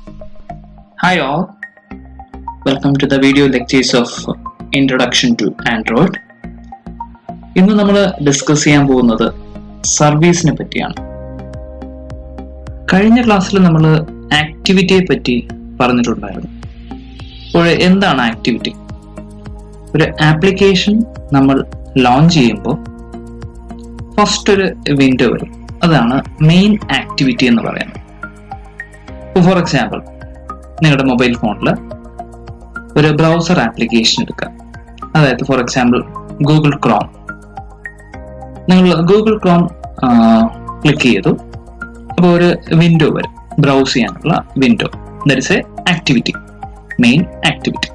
Hi all, welcome to the video lectures of Introduction to Android. ഇന്ന് നമ്മൾ discuss ചെയ്യാൻ പോകുന്നത് സർവീസിനെ പറ്റിയാണ്. കഴിഞ്ഞ ക്ലാസ്സിൽ നമ്മൾ ആക്ടിവിറ്റിയെ പറ്റി പറഞ്ഞിട്ടുണ്ടായിരുന്നു. അപ്പോൾ എന്താണ് ആക്ടിവിറ്റി? ഒരു ആപ്ലിക്കേഷൻ നമ്മൾ ലോഞ്ച് ചെയ്യുമ്പോൾ ഫസ്റ്റ് ഒരു വിൻഡോ വരും. അതാണ് മെയിൻ ആക്ടിവിറ്റി എന്ന് പറയുന്നത്. ഫോർ എക്സാമ്പിൾ, നിങ്ങളുടെ മൊബൈൽ ഫോണിൽ ഒരു ബ്രൗസർ ആപ്ലിക്കേഷൻ എടുക്കുക. അതായത് ഫോർ എക്സാമ്പിൾ ഗൂഗിൾ ക്രോം. നിങ്ങൾ ഗൂഗിൾ ക്രോം ക്ലിക്ക് ചെയ്തു, അപ്പോൾ ഒരു വിൻഡോ വരും, ബ്രൗസ് ചെയ്യാനുള്ള window. That is A activity, main activity.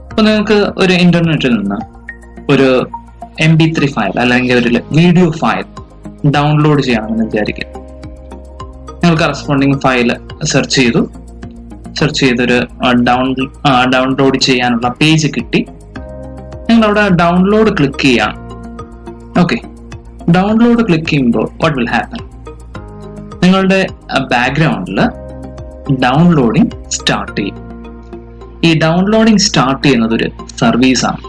അപ്പോൾ നിങ്ങൾക്ക് ഒരു ഇന്റർനെറ്റിൽ നിന്ന് ഒരു MP3 ഫയൽ അല്ലെങ്കിൽ ഒരു വീഡിയോ ഫയൽ ഡൗൺലോഡ് ചെയ്യണമെന്ന് വിചാരിക്കുക. നിങ്ങൾ കറസ്പോണ്ടിങ് ഫയൽ സെർച്ച് ചെയ്തൊരു ഡൗൺലോഡ് ചെയ്യാനുള്ള പേജ് കിട്ടി. നിങ്ങൾ അവിടെ ഡൗൺലോഡ് ക്ലിക്ക് ചെയ്യാണ്. ഓക്കെ, ഡൗൺലോഡ് ക്ലിക്ക് ചെയ്യുമ്പോൾ വാട്ട് വിൽ ഹാപ്പൻ? നിങ്ങളുടെ ബാക്ക്ഗ്രൗണ്ടിൽ ഡൗൺലോഡിങ് സ്റ്റാർട്ട് ചെയ്യും. ഈ ഡൗൺലോഡിങ് സ്റ്റാർട്ട് ചെയ്യുന്നത് ഒരു സർവീസാണ്.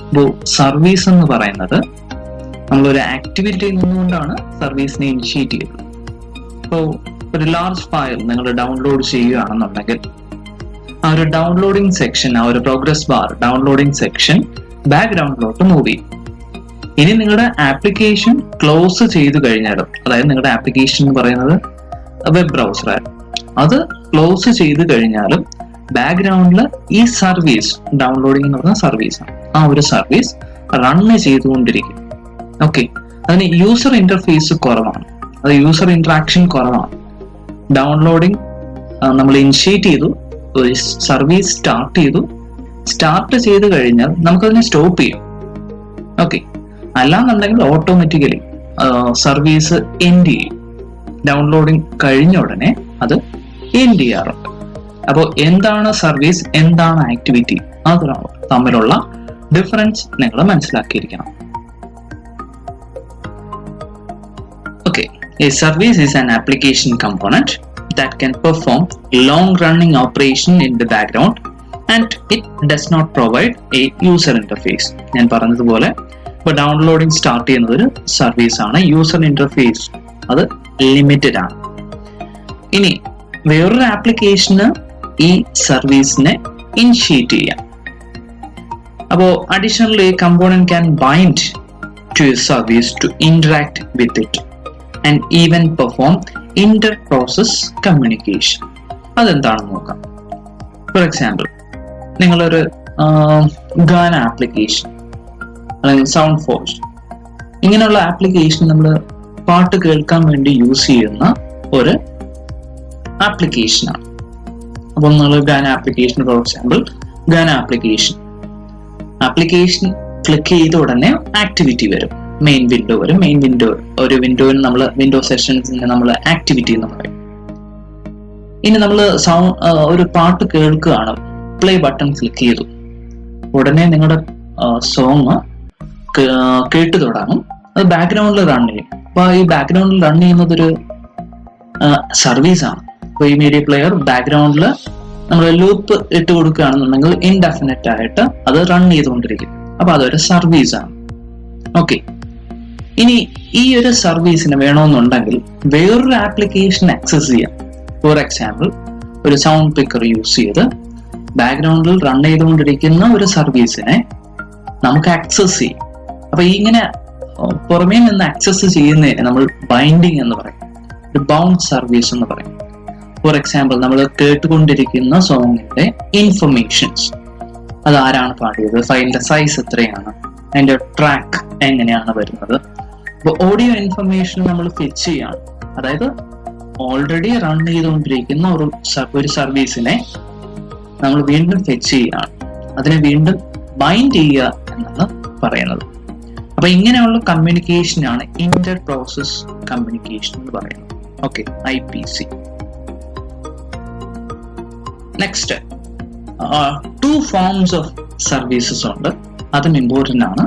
അപ്പോൾ സർവീസ് എന്ന് പറയുന്നത് നമ്മളൊരു ആക്ടിവിറ്റിയിൽ നിന്നുകൊണ്ടാണ് സർവീസിനെ ഇനിഷ്യേറ്റ് ചെയ്തത്. അപ്പോൾ ഒരു ലാർജ് ഫയൽ നിങ്ങൾ ഡൗൺലോഡ് ചെയ്യുകയാണെന്നുണ്ടെങ്കിൽ ആ ഒരു ഡൗൺലോഡിങ് സെക്ഷൻ, ആ ഒരു പ്രോഗ്രസ് ബാർ ഡൗൺലോഡിങ് സെക്ഷൻ ബാക്ക്ഗ്രൗണ്ടിലോട്ട് മൂവ് ചെയ്യും. ഇനി നിങ്ങളുടെ ആപ്ലിക്കേഷൻ ക്ലോസ് ചെയ്തു കഴിഞ്ഞാലും, അതായത് നിങ്ങളുടെ ആപ്ലിക്കേഷൻ എന്ന് പറയുന്നത് വെബ് ബ്രൗസറാണ്, അത് ക്ലോസ് ചെയ്ത് കഴിഞ്ഞാലും ബാക്ക്ഗ്രൗണ്ടിൽ ഈ സർവീസ്, ഡൗൺലോഡിംഗ് എന്ന് പറയുന്ന സർവീസാണ്, ആ ഒരു സർവീസ് റണ്ണ് ചെയ്തുകൊണ്ടിരിക്കും. ഓക്കെ, അതിന് യൂസർ ഇന്റർഫേസ് കുറവാണ്, അത് യൂസർ ഇന്ററാക്ഷൻ കുറവാണ്. ഡൗൺലോഡിങ് നമ്മൾ ഇനിഷ്യേറ്റ് ചെയ്തു, ഒരു സർവീസ് സ്റ്റാർട്ട് ചെയ്ത് കഴിഞ്ഞാൽ നമുക്കതിനെ സ്റ്റോപ്പ് ചെയ്യും. ഓക്കെ, അല്ലാന്നുണ്ടെങ്കിൽ ഓട്ടോമാറ്റിക്കലി സർവീസ് എൻഡ് ചെയ്യും. ഡൗൺലോഡിങ് കഴിഞ്ഞ ഉടനെ അത് എൻഡ് ചെയ്യാറുണ്ട്. അപ്പോൾ എന്താണ് സർവീസ്, എന്താണ് ആക്ടിവിറ്റി, അത് തമ്മിലുള്ള ഡിഫറൻസ് നിങ്ങൾ മനസ്സിലാക്കിയിരിക്കണം. Okay, a service is an application component that can perform long-running operation in the background and it does not provide a user interface. ഞാൻ പറഞ്ഞതുപോലെ ഇപ്പോൾ ഡൗൺലോഡിംഗ് സ്റ്റാർട്ട് ചെയ്യുന്നത് ഒരു സർവീസ് ആണ്. യൂസർ ഇന്റർഫേസ് അത് ലിമിറ്റഡ് ആണ്. ഇനി വേറൊരു ആപ്ലിക്കേഷന് ഈ സർവീസിനെ ഇനിഷ്യേറ്റ് ചെയ്യാം. അപ്പോൾ additionally component can bind to a service to interact with it and even perform inter-process communication. അതെന്താണെന്ന് നോക്കാം. ഫോർ എക്സാമ്പിൾ, നിങ്ങളൊരു ഗാന ആപ്ലിക്കേഷൻ അല്ലെങ്കിൽ സൗണ്ട് ഫോഴ്സ്, ഇങ്ങനെയുള്ള ആപ്ലിക്കേഷൻ നമ്മൾ പാട്ട് കേൾക്കാൻ വേണ്ടി യൂസ് ചെയ്യുന്ന ഒരു ആപ്ലിക്കേഷനാണ്. അപ്പോൾ നിങ്ങൾ ഗാന ആപ്ലിക്കേഷൻ, ഫോർ എക്സാമ്പിൾ ഗാന ആപ്ലിക്കേഷൻ ക്ലിക്ക് ചെയ്ത ഉടനെ ആക്ടിവിറ്റി വരും, മെയിൻ വിൻഡോ വരും. മെയിൻ വിൻഡോ, ഒരു വിൻഡോയിൽ നമ്മൾ വിൻഡോ സെഷൻസിനെ നമ്മൾ ആക്ടിവിറ്റി എന്ന് പറയും. ഇനി നമ്മൾ ഒരു പാട്ട് കേൾക്കുകയാണ്, പ്ലേ ബട്ടൺ ക്ലിക്ക് ചെയ്തു, ഉടനെ നിങ്ങളുടെ സോങ് കേട്ടു തുടങ്ങും. അത് ബാക്ക്ഗ്രൗണ്ടിൽ റൺ ചെയ്യും. അപ്പൊ ഈ ബാക്ക്ഗ്രൗണ്ടിൽ റൺ ചെയ്യുന്നത് ഒരു സർവീസാണ്. അപ്പോൾ ഈ മീഡിയ പ്ലെയർ ബാക്ക്ഗ്രൗണ്ടിൽ നമ്മൾ ലൂപ്പ് ഇട്ട് കൊടുക്കുകയാണെന്നുണ്ടെങ്കിൽ ഇൻഡെഫിനിറ്റ് ആയിട്ട് അത് റൺ ചെയ്തുകൊണ്ടിരിക്കും. അപ്പൊ അതൊരു സർവീസാണ്. ഓക്കെ, ഇനി ഈ ഒരു സർവീസിന് വേണമെന്നുണ്ടെങ്കിൽ വേറൊരു ആപ്ലിക്കേഷൻ ആക്സസ് ചെയ്യാം. ഫോർ എക്സാമ്പിൾ, ഒരു സൗണ്ട് പിക്കർ യൂസ് ചെയ്ത് ബാക്ക്ഗ്രൗണ്ടിൽ റൺ ചെയ്തുകൊണ്ടിരിക്കുന്ന ഒരു സർവീസിനെ നമുക്ക് ആക്സസ് ചെയ്യും. അപ്പൊ ഇങ്ങനെ പുറമേ നിന്ന് ആക്സസ് ചെയ്യുന്നതിന് നമ്മൾ ബൈൻഡിങ് എന്ന് പറയും, ഒരു ബൗണ്ട് സർവീസ് എന്ന് പറയും. ഫോർ എക്സാമ്പിൾ, നമ്മൾ കേട്ടുകൊണ്ടിരിക്കുന്ന സോങ്ങിന്റെ ഇൻഫർമേഷൻസ്, അത് ആരാണ് പാടിയത്, ഫയലിന്റെ സൈസ് എത്രയാണ്, അതിന്റെ ട്രാക്ക് എങ്ങനെയാണ് വരുന്നത്, അപ്പോൾ ഓഡിയോ ഇൻഫർമേഷൻ നമ്മൾ ഫെച്ച് ചെയ്യാണ്. അതായത് ഓൾറെഡി റൺ ചെയ്തുകൊണ്ടിരിക്കുന്ന ഒരു സർവീസിനെ നമ്മൾ വീണ്ടും ഫെച്ച് ചെയ്യുകയാണ്, അതിനെ വീണ്ടും ബൈൻഡ് ചെയ്യുക എന്നാണ് പറയുന്നത്. അപ്പൊ ഇങ്ങനെയുള്ള കമ്മ്യൂണിക്കേഷനാണ് ഇന്റർ പ്രോസസ് കമ്മ്യൂണിക്കേഷൻ എന്ന് പറയുന്നത്. Okay, IPC. Next, 2 forms of services ഉണ്ട്, അതും ഇമ്പോർട്ടൻ്റ് ആണ്.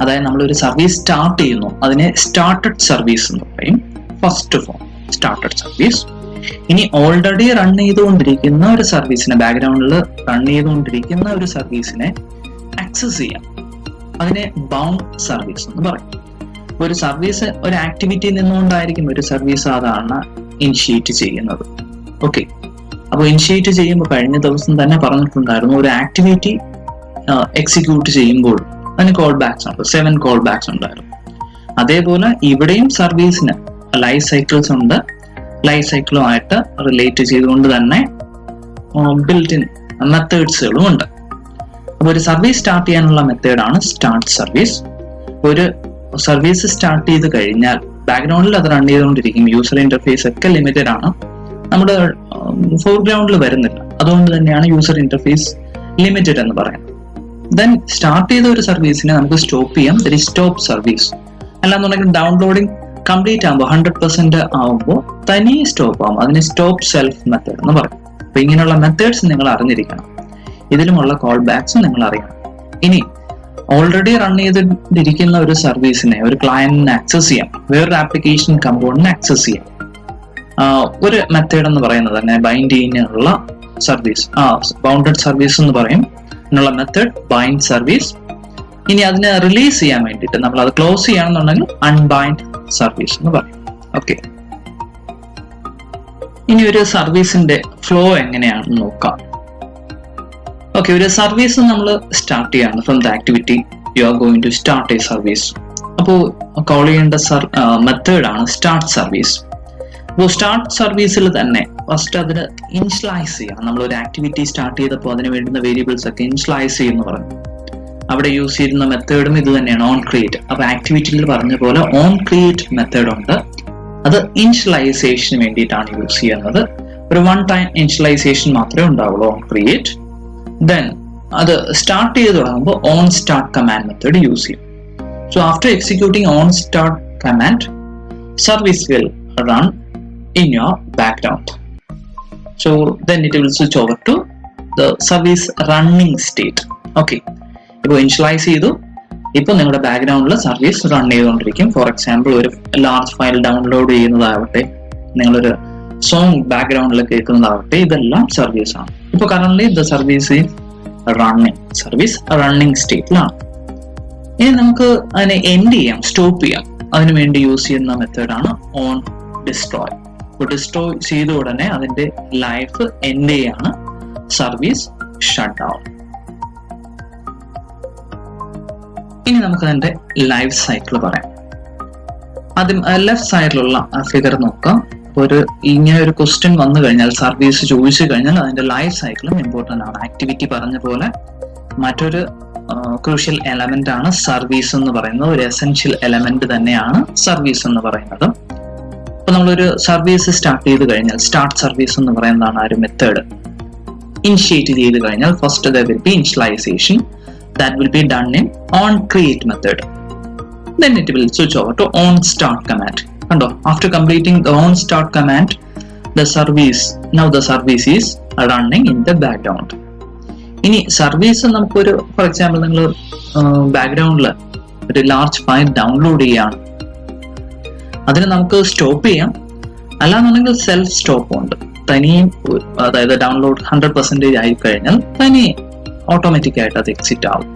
അതായത് നമ്മളൊരു സർവീസ് സ്റ്റാർട്ട് ചെയ്യുന്നു, അതിനെ സ്റ്റാർട്ടഡ് സർവീസ് എന്ന് പറയും. First form started service. ഇനി ഓൾറെഡി റൺ ചെയ്തുകൊണ്ടിരിക്കുന്ന ഒരു സർവീസിനെ, ബാക്ക്ഗ്രൗണ്ടിൽ റൺ ചെയ്തുകൊണ്ടിരിക്കുന്ന ഒരു സർവീസിനെ ആക്സസ് ചെയ്യാം. അതിനെ ബൗണ്ട് സർവീസ് എന്ന് പറയും. ഒരു സർവീസ് ഒരു ആക്ടിവിറ്റി നിന്നുകൊണ്ടായിരിക്കും ഒരു സർവീസ് സാധാരണ ഇനിഷ്യേറ്റ് ചെയ്യുന്നത്. ഓക്കെ, അപ്പോൾ ഇനിഷ്യേറ്റ് ചെയ്യുമ്പോൾ കഴിഞ്ഞ ദിവസം തന്നെ പറഞ്ഞിട്ടുണ്ടായിരുന്നു, ഒരു ആക്ടിവിറ്റി എക്സിക്യൂട്ട് ചെയ്യുമ്പോൾ അതിന് കോൾ ബാക്സ് ഉണ്ട്, 7 കോൾ ബാക്സ് ഉണ്ടായിരുന്നു. അതേപോലെ ഇവിടെയും സർവീസിന് ലൈഫ് സൈക്കിൾസ് ഉണ്ട്. ലൈഫ് സൈക്കിളുമായിട്ട് റിലേറ്റ് ചെയ്തുകൊണ്ട് തന്നെ ബിൽറ്റ് ഇൻ മെത്തേഡ്സുകളും ഉണ്ട്. അപ്പോൾ ഒരു സർവീസ് സ്റ്റാർട്ട് ചെയ്യാനുള്ള മെത്തേഡാണ് സ്റ്റാർട്ട് സർവീസ്. ഒരു സർവീസ് സ്റ്റാർട്ട് ചെയ്ത് കഴിഞ്ഞാൽ ബാക്ക്ഗ്രൗണ്ടിൽ അത് റൺ ചെയ്തുകൊണ്ടിരിക്കും. യൂസർ ഇന്റർഫേസ് ഒക്കെ ലിമിറ്റഡ് ആണ്, നമ്മുടെ ഫോർഗ്രൗണ്ടിൽ വരുന്നില്ല. അതുകൊണ്ട് തന്നെയാണ് യൂസർ ഇന്റർഫേസ് ലിമിറ്റഡ് എന്ന് പറയുന്നത്. ദെൻ സ്റ്റാർട്ട് ചെയ്ത ഒരു സർവീസിനെ നമുക്ക് സ്റ്റോപ്പ് ചെയ്യാം, ദറ്റ് ഈസ് സ്റ്റോപ്പ് സർവീസ്. അല്ലാന്നുണ്ടെങ്കിൽ ഡൗൺലോഡിങ് കംപ്ലീറ്റ് ആകുമ്പോൾ 100% ആവുമ്പോൾ തനിയെ സ്റ്റോപ്പ് ആകും. അതിന് സ്റ്റോപ്പ് സെൽഫ് മെത്തേഡ് എന്ന് പറയും. അപ്പൊ ഇങ്ങനെയുള്ള മെത്തേഡ്സ് നിങ്ങൾ അറിഞ്ഞിരിക്കണം. ഇതിലുമുള്ള കോൾ ബാക്സ് നിങ്ങൾ അറിയണം. ഇനി ഓൾറെഡി റൺ ചെയ്തിരിക്കുന്ന ഒരു സർവീസിനെ ഒരു ക്ലയന്റിനെ ആക്സസ് ചെയ്യാം, വേറൊരു ആപ്ലിക്കേഷൻ കമ്പോണന്റിനെ ആക്സസ് ചെയ്യാം. ഒരു മെത്തേഡ് എന്ന് പറയുന്നത് തന്നെ ബൈൻഡ് ചെയ്യാനുള്ള സർവീസ്, ബൗണ്ടഡ് സർവീസ് എന്ന് പറയും. അതിനുള്ള മെത്തേഡ് ബൈൻഡ് സർവീസ്. ഇനി അതിനെ റിലീസ് ചെയ്യാൻ വേണ്ടിയിട്ട് നമ്മൾ അത് ക്ലോസ് ചെയ്യണമെന്നുണ്ടെങ്കിൽ അൺബൈൻഡ് സർവീസ് എന്ന് പറയും. ഓക്കെ, ഇനി ഒരു സർവീസിന്റെ ഫ്ലോ എങ്ങനെയാണെന്ന് നോക്കാം. ഓക്കെ, ഒരു സർവീസ് നമ്മൾ സ്റ്റാർട്ട് ചെയ്യാണ്. From the activity you are going to start a service. അപ്പോൾ കോൾ ചെയ്യേണ്ട മെത്തേഡാണ് സ്റ്റാർട്ട് സർവീസ്. അപ്പോൾ സ്റ്റാർട്ട് സർവീസിൽ തന്നെ ഫസ്റ്റ് അതിന് ഇനിഷ്യലൈസ് ചെയ്യാം. നമ്മൾ ഒരു ആക്ടിവിറ്റി സ്റ്റാർട്ട് ചെയ്തപ്പോൾ അതിന് വേണ്ടുന്ന വേരിയബിൾസ് ഒക്കെ ഇനിഷ്യലൈസ് ചെയ്യുമെന്ന് പറഞ്ഞു. അവിടെ യൂസ് ചെയ്യുന്ന മെത്തേഡും ഇത് തന്നെയാണ്, ഓൺ ക്രിയേറ്റ്. അപ്പൊ ആക്ടിവിറ്റിയിൽ പറഞ്ഞ പോലെ ഓൺ ക്രിയേറ്റ് മെത്തേഡ് ഉണ്ട്. അത് ഇനിഷ്യലൈസേഷന് വേണ്ടിയിട്ടാണ് യൂസ് ചെയ്യുന്നത്. ഒരു 1 ടൈം ഇനിഷ്യലൈസേഷൻ മാത്രമേ ഉണ്ടാവുള്ളൂ, ഓൺ ക്രിയേറ്റ്. ദെൻ അത് സ്റ്റാർട്ട് ചെയ്ത് തുടങ്ങുമ്പോൾ on start command method use ചെയ്യും. So after executing on start command, service will run in your background. So then it will switch over to the service running state. Okay, ഇപ്പോൾ initialise ചെയ്തു, ഇപ്പോൾ നിങ്ങളുടെ ബാക്ക്ഗ്രൗണ്ടിൽ service run ചെയ്തുകൊണ്ടിരിക്കും. For example ഒരു large file download ചെയ്യുന്നതാവട്ടെ, നിങ്ങളൊരു song ബാക്ക്ഗ്രൗണ്ടിൽ കേൾക്കുന്നതാവട്ടെ, ഇതെല്ലാം സർവീസ് ആണ്. ഇപ്പോൾ current the service is running, service running സ്റ്റേറ്റിലാണ്. ഇനി നമുക്ക് അതിനെ എൻഡ് ചെയ്യാം, സ്റ്റോപ്പ് ചെയ്യാം. അതിനു വേണ്ടി യൂസ് ചെയ്യുന്ന മെത്തേഡാണ് ഓൺ ഡിസ്ട്രോയ്. ഡിസ്ട്രോയ് ചെയ്ത ഉടനെ അതിന്റെ ലൈഫ് എൻഡ് ചെയ്യാണ്, സർവീസ് ഷട്ട് ഡൗൺ. ഇനി നമുക്ക് അതിന്റെ ലൈഫ് സൈക്കിൾ പറയാം. ആദ്യം ലെഫ്റ്റ് സൈഡിലുള്ള ഫിഗർ നോക്കാം. ഒരു ഇങ്ങനെ ഒരു ക്വസ്റ്റ്യൻ വന്നു കഴിഞ്ഞാൽ, സർവീസ് ചോദിച്ചു കഴിഞ്ഞാൽ അതിന്റെ ലൈഫ് സൈക്കിളും ഇമ്പോർട്ടന്റ് ആണ്. ആക്ടിവിറ്റി പറഞ്ഞ പോലെ മറ്റൊരു ക്രൂഷ്യൽ എലമെന്റ് ആണ് സർവീസ് എന്ന് പറയുന്നത്. ഒരു എസെൻഷ്യൽ എലമെന്റ് തന്നെയാണ് സർവീസ് എന്ന് പറയുന്നത്. അപ്പൊ നമ്മളൊരു സർവീസ് സ്റ്റാർട്ട് ചെയ്ത് കഴിഞ്ഞാൽ, സ്റ്റാർട്ട് സർവീസ് എന്ന് പറയുന്നതാണ് ആ ഒരു മെത്തേഡ്. ഇനിഷ്യേറ്റ് ചെയ്ത് കഴിഞ്ഞാൽ first there will be initialization that will be done in on create method. Then it will switch over to on start command. കണ്ടോ, after completing the on start command, the service is running in the background. ഇനി service നമുക്കൊരു for example നിങ്ങൾ ബാക്ക്ഗ്രൗണ്ടിൽ ഒരു large file download ചെയ്യാണ്, അതിന് നമുക്ക് stop ചെയ്യാം. അല്ലാന്നുണ്ടെങ്കിൽ സെൽഫ് സ്റ്റോപ്പ് ഉണ്ട്, തനിയെ. അതായത് ഡൗൺലോഡ് 100% ആയി കഴിഞ്ഞാൽ തനിയെ ഓട്ടോമാറ്റിക് ആയിട്ട് അത് എക്സിറ്റ് ആവും.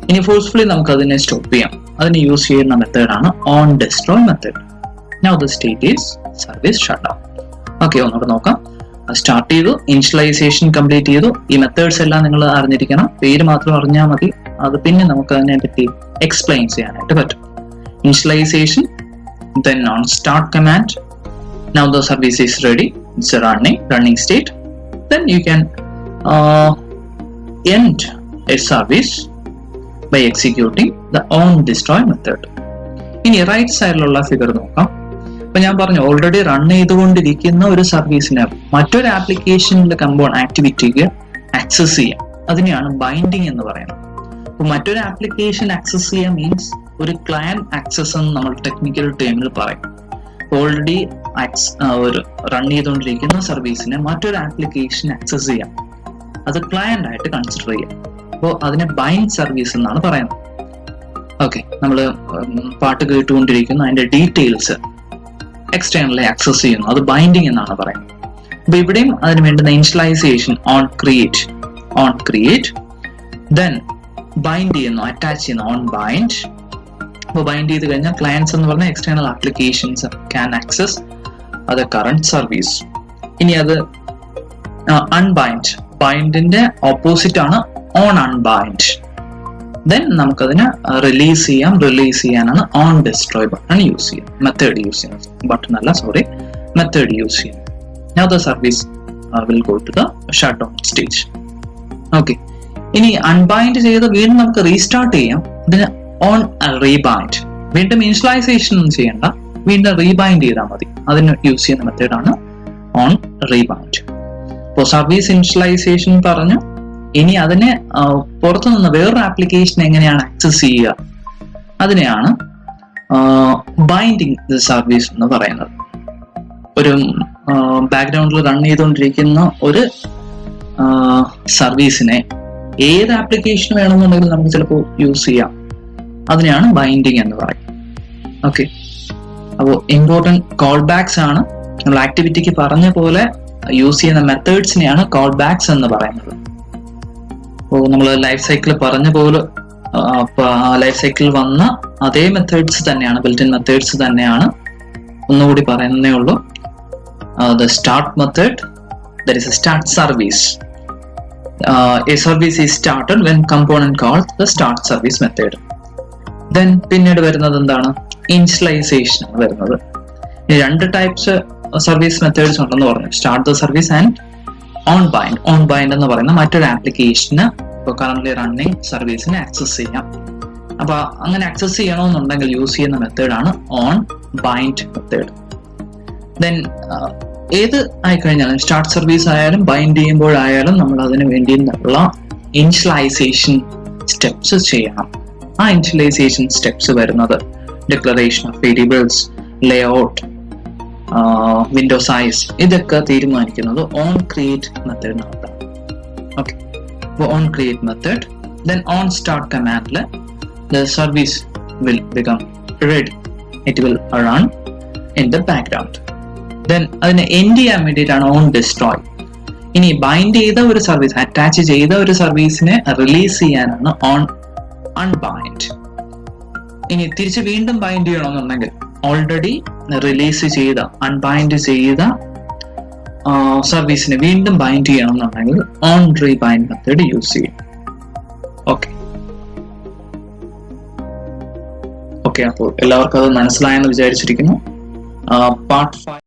ഇനി ഫോഴ്സ്ഫുള്ളി നമുക്ക് അതിനെ സ്റ്റോപ്പ് ചെയ്യാം. അതിന് യൂസ് ചെയ്യുന്ന മെത്തേഡാണ് on destroy method. Now the state is service shut down. Okay, ഒന്നുകൂടെ നോക്കാം. സ്റ്റാർട്ട് ചെയ്തു, ഇനിഷ്യലൈസേഷൻ കംപ്ലീറ്റ് ചെയ്തു. ഈ മെത്തേഡ്സ് എല്ലാം നിങ്ങൾ അറിഞ്ഞിരിക്കണം. പേര് മാത്രം അറിഞ്ഞാൽ മതി, അത് പിന്നെ നമുക്ക് അതിനെ പറ്റി എക്സ്പ്ലെയിൻ ചെയ്യാനായിട്ട് പറ്റും. Initialization, then on start command, now the service is ready, it's a running state. Then you can end a service by executing the on destroy method. ഇനി റൈറ്റ് സൈഡിലുള്ള ഫിഗർ നോക്കാം. അപ്പൊ ഞാൻ പറഞ്ഞു, ഓൾറെഡി റൺ ചെയ്തുകൊണ്ടിരിക്കുന്ന ഒരു സർവീസിനെ മറ്റൊരു ആപ്ലിക്കേഷനിലെ ആക്ടിവിറ്റിക്ക് ആക്സസ് ചെയ്യാം. അതിനെയാണ് ബൈൻഡിങ് എന്ന് പറയുന്നത്. അപ്പൊ മറ്റൊരു ആപ്ലിക്കേഷൻ ആക്സസ് ചെയ്യാൻ മീൻസ് ഒരു ക്ലയന്റ് ആക്സസ് എന്ന് നമ്മൾ ടെക്നിക്കൽ ടേമിൽ പറയും. ഓൾറെഡി ഒരു റൺ ചെയ്തുകൊണ്ടിരിക്കുന്ന സർവീസിനെ മറ്റൊരു ആപ്ലിക്കേഷൻ ആക്സസ് ചെയ്യാം, അത് ക്ലയന്റ് ആയിട്ട് കൺസിഡർ ചെയ്യാം. അപ്പോൾ അതിനെ ബൈൻഡ് സർവീസ് എന്നാണ് പറയുന്നത്. ഓക്കെ, നമ്മൾ പാട്ട് കേട്ടുകൊണ്ടിരിക്കുന്ന അതിന്റെ ഡീറ്റെയിൽസ് എക്സ്റ്റേണലി ആക്സസ് ചെയ്യുന്നു. അത് ബൈൻഡിങ് എന്നാണ് പറയുന്നത്. അപ്പൊ ഇവിടെയും അതിന് വേണ്ടുന്ന initialization on create then bind ചെയ്യുന്നു, അറ്റാച്ച് ചെയ്യുന്നു ഓൺ ബൈൻഡ്. അപ്പോൾ ബൈൻഡ് ചെയ്ത് കഴിഞ്ഞാൽ ക്ലയൻസ് എന്ന് പറഞ്ഞാൽ എക്സ്റ്റേണൽ ആപ്ലിക്കേഷൻസ് ക്യാൻ ആക്സസ് അത് കറന്റ് സർവീസ്. ഇനി അത് അൺബൈൻഡ്, ബൈൻഡിന്റെ ഓപ്പോസിറ്റ് ആണ് ഓൺ അൺബൈൻഡ്. ദെൻ നമുക്കതിനെ റിലീസ് ചെയ്യാനാണ് ഓൺ ഡിസ്ട്രോയ് ബട്ടൺ യൂസ് ചെയ്യാം, മെത്തേഡ് യൂസ് ചെയ്യാം. ബട്ടൺ അല്ല, സോറി, മെത്തേഡ് യൂസ് ചെയ്യാം. Now the service will go to the shutdown stage. Okay. ഇനി അൺബൈൻഡ് ചെയ്ത് വീണ്ടും നമുക്ക് റീസ്റ്റാർട്ട് ചെയ്യാം. ഇതിന് ഓൺ റീബൈൻഡ്, വീണ്ടും ഇനിഷ്യലൈസേഷൻ ഒന്നും ചെയ്യണ്ട, വീണ്ടും റീബൈൻഡ് ചെയ്താൽ മതി. അതിന് യൂസ് ചെയ്യുന്ന മെത്തേഡാണ് ഓൺ റീബൈൻഡ്. ഇപ്പോൾ സർവീസ് ഇനിഷ്യലൈസേഷൻ പറഞ്ഞു. ഇനി അതിനെ പുറത്തുനിന്ന് വേറൊരു ആപ്ലിക്കേഷൻ എങ്ങനെയാണ് ആക്സസ് ചെയ്യുക, അതിനെയാണ് ബൈൻഡിങ് ദ സർവീസ് എന്ന് പറയുന്നത്. ഒരു ബാക്ക്ഗ്രൗണ്ടിൽ റൺ ചെയ്തുകൊണ്ടിരിക്കുന്ന ഒരു സർവീസിനെ ഏത് ആപ്ലിക്കേഷൻ വേണമെന്നുണ്ടെങ്കിലും നമുക്ക് ചിലപ്പോൾ യൂസ് ചെയ്യാം. അതിനെയാണ് ബൈൻഡിങ് എന്ന് പറയുന്നത്. ഓക്കെ, അപ്പോൾ ഇമ്പോർട്ടൻറ്റ് കോൾ ബാക്സ് ആണ്. നമ്മൾ ആക്ടിവിറ്റിക്ക് പറഞ്ഞ പോലെ യൂസ് ചെയ്യുന്ന മെത്തേഡ്സിനെയാണ് കോൾ ബാക്സ് എന്ന് പറയുന്നത്. അപ്പോൾ നമ്മൾ ലൈഫ് സൈക്കിൾ പറഞ്ഞ പോലെ ലൈഫ് സൈക്കിളിൽ വന്ന അതേ മെത്തേഡ്സ് തന്നെയാണ്, ബിൽറ്റ് ഇൻ മെത്തേഡ്സ് തന്നെയാണ്. ഒന്നുകൂടി പറയുന്നേ ഉള്ളൂ. The start method, there is a start service. A service is started when component calls the start service method. Then പിന്നീട് വരുന്നത് എന്താണ്? ഇനിഷ്യലൈസേഷൻ ആണ് വരുന്നത്. ഈ രണ്ട് ടൈപ്സ് സർവീസ് മെത്തേഡ്സ് ഉണ്ടെന്ന് പറഞ്ഞു. Start the service and on bind. On bind എന്ന് പറയുന്ന മറ്റൊരു ആപ്ലിക്കേഷന് ഇപ്പോൾ കറന്റ് റണ്ണിങ് സർവീസിനെ ആക്സസ് ചെയ്യാം. അപ്പൊ അങ്ങനെ ആക്സസ് ചെയ്യണമെന്നുണ്ടെങ്കിൽ യൂസ് ചെയ്യുന്ന മെത്തേഡാണ് ഓൺ ബൈൻഡ് മെത്തേഡ്. ദെൻ ഏത് ആയിക്കഴിഞ്ഞാലും സ്റ്റാർട്ട് സർവീസ് ആയാലും ബൈൻഡ് ചെയ്യുമ്പോഴായാലും നമ്മൾ അതിന് വേണ്ടിയുള്ള ഇനിഷ്യലൈസേഷൻ സ്റ്റെപ്സ് ചെയ്യണം. ആ ഇനിഷ്യലൈസേഷൻ സ്റ്റെപ്സ് വരുന്നത് declaration of variables, layout, window size, ഇതൊക്കെ തീരുമാനിക്കുന്നത് ഓൺ ക്രിയേറ്റ് മെത്തേഡിനകത്താണ്. ഓക്കെ, അപ്പോൾ on create method, then on start കമാൻഡിൽ the service will become ready, it will run in the background. Then അതിനെ end ചെയ്യാൻ വേണ്ടിയിട്ടാണ് ഓൺ ഡിസ്ട്രോയ്. ഇനി ബൈൻഡ് ചെയ്ത ഒരു സർവീസ്, അറ്റാച്ച് ചെയ്ത ഒരു സർവീസിനെ റിലീസ് ചെയ്യാനാണ് ഓൺ അൺബൈൻഡ്. ഇനി തിരിച്ച് വീണ്ടും ബൈൻഡ് ചെയ്യണമെന്നുണ്ടെങ്കിൽ ഓൾറെഡി റിലീസ് ചെയ്ത അൺബൈൻഡ് ചെയ്ത സർവീസിനെ വീണ്ടും ബൈൻഡ് ചെയ്യണമെന്നുണ്ടെങ്കിൽ ഓൺ റീബൈൻഡ് മെത്തേഡ് യൂസ് ചെയ്യും. ഓക്കെ, അപ്പോൾ എല്ലാവർക്കും അത് മനസ്സിലായെന്ന് വിചാരിച്ചിരിക്കുന്നു. പാർട്ട് 5